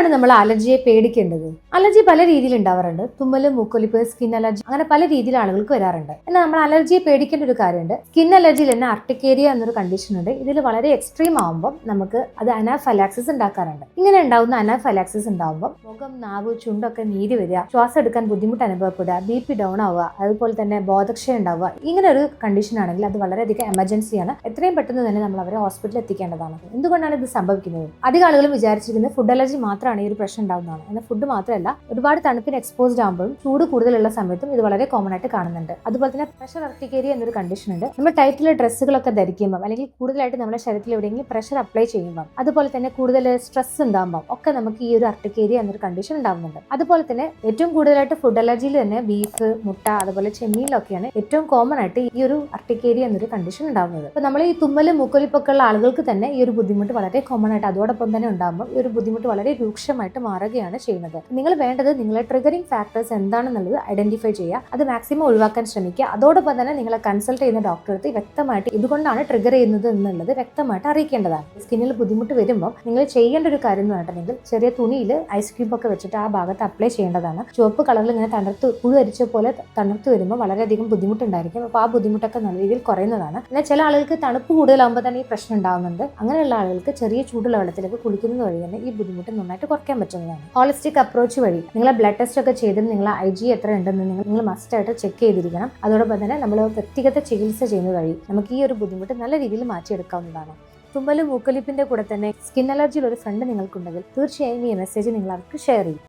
എന്തുകൊണ്ടാണ് നമ്മൾ അലർജിയെ പേടിക്കേണ്ടത്? അലർജി പല രീതിയിൽ ഉണ്ടാവാറുണ്ട്. തുമ്മല്, മൂക്കൊലിപ്പ്, സ്കിൻ അലർജി, അങ്ങനെ പല രീതിയിൽ ആളുകൾക്ക് വരാറുണ്ട്. എന്നാൽ നമ്മൾ അലർജിയെ പേടിക്കേണ്ട ഒരു കാര്യമുണ്ട്. സ്കിൻ അലർജിയിൽ തന്നെ അർട്ടിക്കേരിയ എന്നൊരു കണ്ടീഷൻ ഉണ്ട്. ഇതിൽ വളരെ എക്സ്ട്രീം ആകുമ്പോൾ നമുക്ക് അത് അനാഫൈലാക്സിസ് ഉണ്ടാക്കാറുണ്ട്. ഇങ്ങനെ ഉണ്ടാവുന്ന അനാഫൈലാക്സിസ് ഉണ്ടാകുമ്പോൾ മുഖം, നാവ്, ചുണ്ടൊക്കെ നീര് വരിക, ശ്വാസം എടുക്കാൻ ബുദ്ധിമുട്ട് അനുഭവപ്പെടുക, BP ഡൗൺ ആവുക, അതുപോലെ തന്നെ ബോധക്ഷയം ഉണ്ടാവുക. ഇങ്ങനെ ഒരു കണ്ടീഷൻ ആണെങ്കിൽ അത് വളരെയധികം എമർജൻസിയാണ്. എത്രയും പെട്ടെന്ന് തന്നെ നമ്മൾ അവരെ ഹോസ്പിറ്റലിൽ എത്തിക്കേണ്ടതാണ്. എന്തുകൊണ്ടാണ് ഇത് സംഭവിക്കുന്നത്? അധികം ആളുകളും വിചാരിച്ചിരിക്കുന്നത് ഫുഡ് അലർജി മാത്രമാണ് ഈ ഒരു പ്രശ്നം ഉണ്ടാകുന്നതാണ്. എന്നാൽ ഫുഡ് മാത്രമല്ല, ഒരുപാട് തണുപ്പിന് എക്സ്പോസ്ഡ് ആകുമ്പോഴും ചൂട് കൂടുതലുള്ള സമയത്തും ഇത് വളരെ കോമൺ ആയിട്ട് കാണുന്നുണ്ട്. അതുപോലെ തന്നെ പ്രഷർ അർട്ടിക്കേരിയ എന്നൊരു കണ്ടീഷൻ ഉണ്ട്. നമ്മൾ ടൈറ്റിലെ ഡ്രസ്സുകളൊക്കെ ധരിക്കുമ്പോൾ അല്ലെങ്കിൽ കൂടുതലായിട്ട് നമ്മുടെ ശരീരത്തിൽ എവിടെയെങ്കിലും പ്രഷർ അപ്ലൈ ചെയ്യുമ്പോൾ, അതുപോലെ തന്നെ കൂടുതൽ സ്ട്രെസ് ഉണ്ടാകുമ്പോൾ ഒക്കെ നമുക്ക് ഈ ഒരു അർട്ടിക്കേരിയ എന്നൊരു കണ്ടീഷൻ ഉണ്ടാകുന്നുണ്ട്. അതുപോലെ തന്നെ ഏറ്റവും കൂടുതലായിട്ട് ഫുഡ് അലർജിയിൽ തന്നെ ബീഫ്, മുട്ട, അതുപോലെ ചെമ്മീനിലൊക്കെയാണ് ഏറ്റവും കോമൺ ആയിട്ട് ഈ ഒരു അർട്ടിക്കേരിയ എന്നൊരു കണ്ടീഷൻ ഉണ്ടാകുന്നത്. അപ്പൊ നമ്മൾ ഈ തുമ്മല്, മൂക്കൊലിപ്പൊക്കെ ഉള്ള ആളുകൾക്ക് തന്നെ ഈ ഒരു ബുദ്ധിമുട്ട് വളരെ കോമൺ ആയിട്ട് അതോടൊപ്പം തന്നെ ഉണ്ടാകുമ്പോൾ ഈ ഒരു ബുദ്ധിമുട്ട് വളരെ രൂക്ഷമായിട്ട് മാറുകയാണ് ചെയ്യുന്നത്. നിങ്ങൾ വേണ്ടത് നിങ്ങളെ ട്രിഗറിംഗ് ഫാക്ടേഴ്സ് എന്താണെന്നുള്ളത് ഐഡന്റിഫൈ ചെയ്യുക, അത് മാക്സിമം ഒഴിവാക്കാൻ ശ്രമിക്കുക. അതോടൊപ്പം തന്നെ നിങ്ങളെ കൺസൾട്ട് ചെയ്യുന്ന ഡോക്ടറെ അടുത്ത് വ്യക്തമായിട്ട് ഇതുകൊണ്ടാണ് ട്രിഗർ ചെയ്യുന്നത് എന്നുള്ളത് വ്യക്തമായിട്ട് അറിയിക്കേണ്ടതാണ്. സ്കിന്നിൽ ബുദ്ധിമുട്ട് വരുമ്പോൾ നിങ്ങൾ ചെയ്യേണ്ട ഒരു കാര്യം എന്ന് പറഞ്ഞിട്ടുണ്ടെങ്കിൽ ചെറിയ തുണിയിൽ ഐസ് ക്യൂബ് ഒക്കെ വെച്ചിട്ട് ആ ഭാഗത്ത് അപ്ലൈ ചെയ്യേണ്ടതാണ്. ചുവപ്പ് കളറിൽ ഇങ്ങനെ പുഴു അരിച്ച പോലെ തണുത്ത് വരുമ്പോൾ വളരെയധികം ബുദ്ധിമുട്ടുണ്ടായിരിക്കും. അപ്പോൾ ആ ബുദ്ധിമുട്ടൊക്കെ നല്ല രീതിയിൽ കുറയുന്നതാണ്. എന്നാൽ ചില ആളുകൾക്ക് തണുപ്പ് കൂടുതലാകുമ്പോൾ തന്നെ ഈ പ്രശ്നം ഉണ്ടാകുന്നുണ്ട്. അങ്ങനെയുള്ള ആളുകൾക്ക് ചെറിയ ചൂടുള്ള വെള്ളത്തിലേക്ക് കുളിക്കുന്നത് വഴി തന്നെ ഈ ബുദ്ധിമുട്ട് നന്നായിട്ട് കുറയ്ക്കാൻ പറ്റുന്നതാണ്. ഹോളിസ്റ്റിക് അപ്രോച്ച് വഴി നിങ്ങളെ ബ്ലഡ് ടെസ്റ്റ് ഒക്കെ ചെയ്തിട്ട് നിങ്ങളെ IG എത്ര ഉണ്ടെന്ന് നിങ്ങൾ മസ്റ്റ് ആയിട്ട് ചെക്ക് ചെയ്തിരിക്കണം. അതോടൊപ്പം തന്നെ നമ്മൾ വ്യക്തിഗത ചികിത്സ ചെയ്യുന്നത് വഴി നമുക്ക് ഈ ഒരു ബുദ്ധിമുട്ട് നല്ല രീതിയിൽ മാറ്റിയെടുക്കാവുന്നതാണ്. തുമ്മലും മൂക്കൊലിപ്പിന്റെ കൂടെ തന്നെ സ്കിൻ അലർജിയിൽ ഒരു ഫ്രണ്ട് നിങ്ങൾക്കുണ്ടെങ്കിൽ തീർച്ചയായും ഈ മെസ്സേജ് നിങ്ങൾ അവർക്ക് ഷെയർ ചെയ്യും.